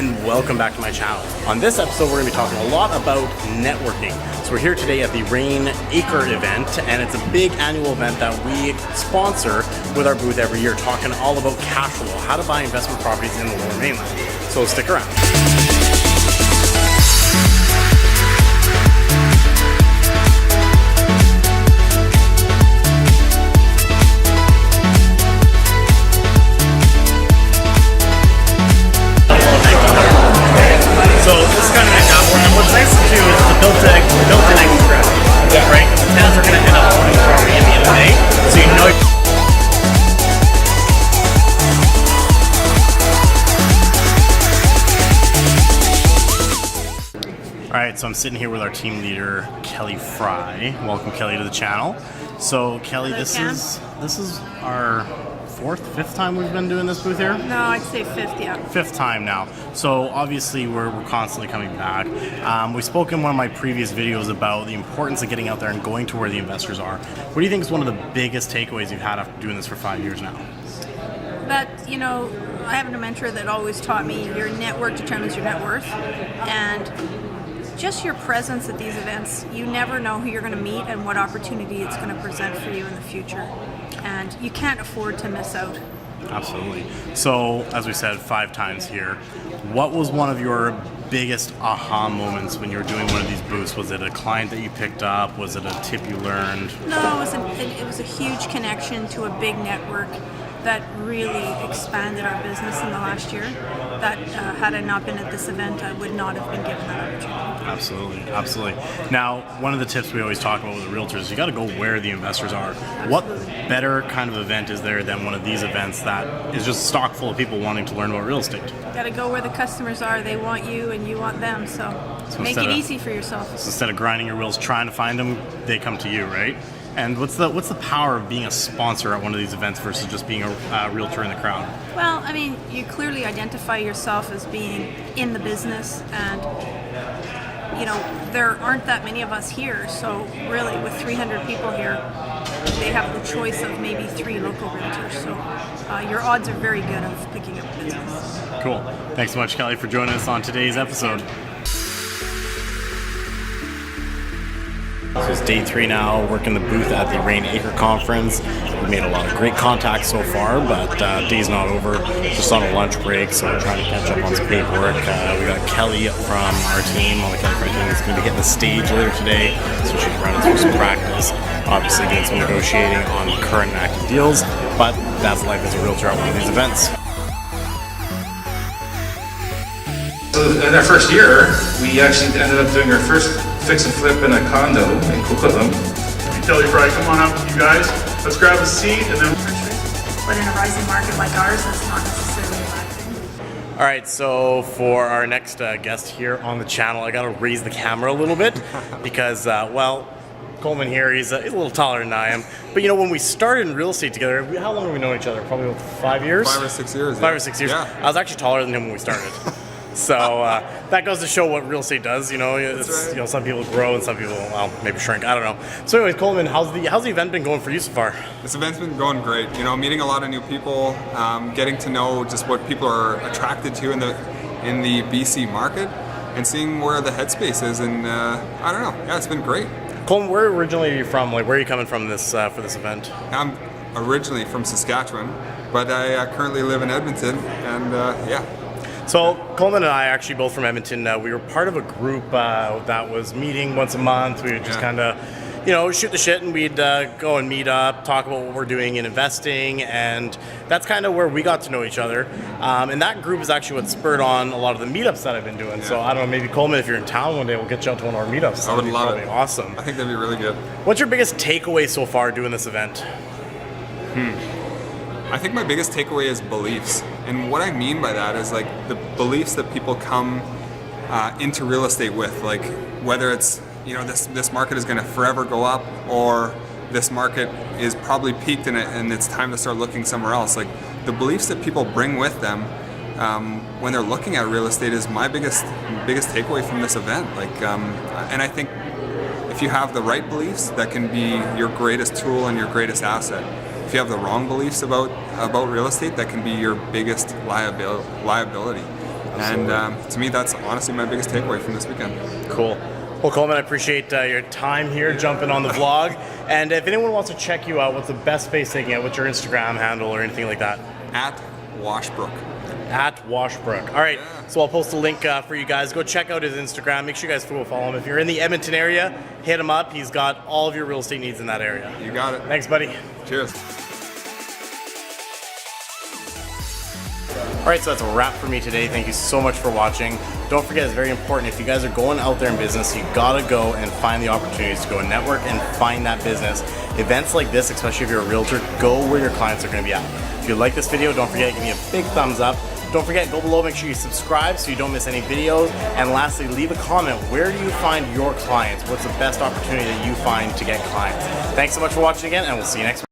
and welcome back to my channel. On this episode, we're going to be talking a lot about networking. So we're here today at the Rain Acre event, and it's a big annual event that we sponsor with our booth every year, talking all about cash flow, how to buy investment properties in the Lower Mainland. So stick around. So this is kind of an example, and what's nice too is the built-in exit strategy, right? Because the tenants are going to end up owning the property at the end of the day, so you know. All right, so I'm sitting here with our team leader, Kelly Fry. Welcome, Kelly, to the channel. So, Kelly, this is our fifth time we've been doing this booth here? No, I'd say fifth, yeah. Fifth time now. So obviously we're constantly coming back. We spoke in one of my previous videos about the importance of getting out there and going to where the investors are. What do you think is one of the biggest takeaways you've had after doing this for 5 years now? That, you know, I have a mentor that always taught me your network determines your net worth. And just your presence at these events, you never know who you're going to meet and what opportunity it's going to present for you in the future. And you can't afford to miss out. Absolutely. So, as we said 5 times here, what was one of your biggest aha moments when you were doing one of these booths? Was it a client that you picked up? Was it a tip you learned? No, it was a huge connection to a big network that really expanded our business in the last year. That had I not been at this event, I would not have been given that opportunity. Absolutely, absolutely. Now, one of the tips we always talk about with the realtors is you got to go where the investors are. Absolutely. What better kind of event is there than one of these events that is just stock full of people wanting to learn about real estate? You got to go where the customers are. They want you and you want them. So make it easy for yourself. So instead of grinding your wheels trying to find them, they come to you, right? And what's the power of being a sponsor at one of these events versus just being a realtor in the crowd? Well, I mean, you clearly identify yourself as being in the business, and you know there aren't that many of us here. So really, with 300 people here, they have the choice of maybe 3 local realtors. So your odds are very good of picking up business. Cool. Thanks so much, Kelly, for joining us on today's episode. So it's day 3 now, working the booth at the Rain Acre conference. We've made a lot of great contacts so far, but day's not over. Just on a lunch break, so we're trying to catch up on some paperwork. We got Kelly from our team, on the Kelly Fry team, is going to be hitting the stage later today, so she's running through some practice, obviously doing some negotiating on current and active deals, but that's life as a realtor at one of these events. So in our first year, we actually ended up doing our first fix and flip in a condo in Coleman. Kelly Fry, come on up, you guys. Let's grab a seat and then. But in a rising market like ours, that's not necessarily a bad thing. All right, so for our next guest here on the channel, I got to raise the camera a little bit because, well, Coleman here, he's a little taller than I am. But you know, when we started in real estate together, how long have we known each other? Probably about 5 years? 5 or 6 years. 5 or 6 years. Yeah. I was actually taller than him when we started. So that goes to show what real estate does. You know, it's, right. You know, some people grow and some people, well, maybe shrink. I don't know. So, anyways, Coleman, how's the event been going for you so far? This event's been going great. You know, meeting a lot of new people, getting to know just what people are attracted to in the BC market, and seeing where the headspace is. And I don't know. Yeah, it's been great. Coleman, where originally are you from? Like, where are you coming from this for this event? I'm originally from Saskatchewan, but I currently live in Edmonton, and yeah. So Coleman and I are actually both from Edmonton. We were part of a group that was meeting once a month. We would just kind of, you know, shoot the shit, and we'd go and meet up, talk about what we're doing in investing, and that's kind of where we got to know each other. And that group is actually what spurred on a lot of the meetups that I've been doing. Yeah. So I don't know, maybe Coleman, if you're in town one day, we'll get you out to one of our meetups. I would love it. Awesome. I think that'd be really good. What's your biggest takeaway so far doing this event? I think my biggest takeaway is beliefs. And what I mean by that is like the beliefs that people come into real estate with, like whether it's, you know, this market is going to forever go up, or this market is probably peaked and it's time to start looking somewhere else. Like the beliefs that people bring with them when they're looking at real estate is my biggest takeaway from this event. Like, and I think if you have the right beliefs, that can be your greatest tool and your greatest asset. If you have the wrong beliefs about real estate, that can be your biggest liability. And to me, that's honestly my biggest takeaway from this weekend. Cool. Well, Coleman, I appreciate your time here, jumping on the vlog. And if anyone wants to check you out, what's the best space they can get? What's your Instagram handle or anything like that? At Washbrook. At Washbrook. All right, so I'll post a link for you guys. Go check out his Instagram. Make sure you guys go follow him. If you're in the Edmonton area, hit him up. He's got all of your real estate needs in that area. You got it. Thanks, buddy. Cheers. All right, so that's a wrap for me today. Thank you so much for watching. Don't forget, it's very important. If you guys are going out there in business, you gotta go and find the opportunities to go and network and find that business. Events like this, especially if you're a realtor, go where your clients are gonna be at. If you like this video, don't forget, give me a big thumbs up. Don't forget, go below, make sure you subscribe so you don't miss any videos. And lastly, leave a comment. Where do you find your clients? What's the best opportunity that you find to get clients? Thanks so much for watching again, and we'll see you next week.